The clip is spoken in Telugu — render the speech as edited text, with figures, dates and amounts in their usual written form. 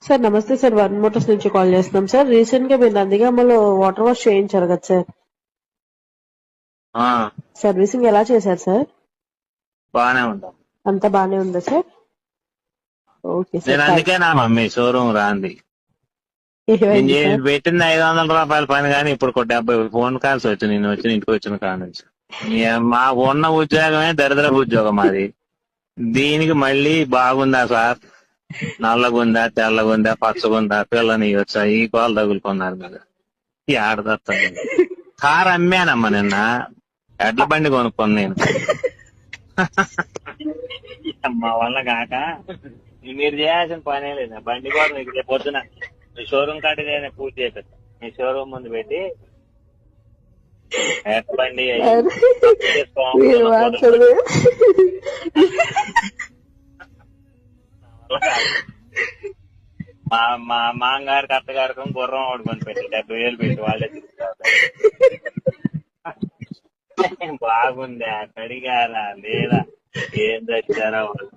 సార్ నమస్తే సార్, వన్ మోటార్స్ నుంచి కాల్ చేస్తున్నాం సార్. రీసెంట్ గా మీరు నందిగామలో వాటర్ వాష్ చేయించారు కదా సార్, ఆ సర్వీసింగ్ ఎలా చేశారు సార్? బానే ఉంటాం. అంతా బానే ఉందా సార్? ఓకే నేను సార్, అందుకే నా మమ్మీ షోరూమ్ రాంది. నేను ఏమైంది సార్? పెట్టింది ₹500 పని కానీ ఇప్పుడు 70 ఫోన్ కాల్స్ వచ్చి నేను వచ్చి ఇంటికి వచ్చిన కాడ నుంచి మా ఉన్న ఉద్యోగమే దరిద్రపు ఉద్యోగం అది. దీనికి మళ్ళీ బాగుందా సార్, నల్లగుందా, తెల్లగుందా, పచ్చగుందా, పిల్లని వచ్చా, ఈ కోలు తగులుకున్నారు మీరు. ఈ ఆడదత్తాను కారు అమ్మానమ్మా నిన్న, ఎడ్ల బండి కొనుక్కొని నేను మా వల్ల కాక. మీరు చేయాల్సిన పనే లేదు, బండి కూడా మీకు రేపు పొద్దున మీ షోరూమ్ కాడికి పూర్తి చేపిస్తా. మీ షోరూమ్ ముందు పెట్టి ఎడ్ల బండి మీరు మాట్లాడదు. మా మా మామగారికి అత్తగారికి గుర్రం ఓడుకొని పెట్టి 70,000 పెట్టి వాళ్ళే తిరుగుతారు. బాగుందా, కడిగారా లేదా, ఏం తెచ్చారా వాళ్ళు.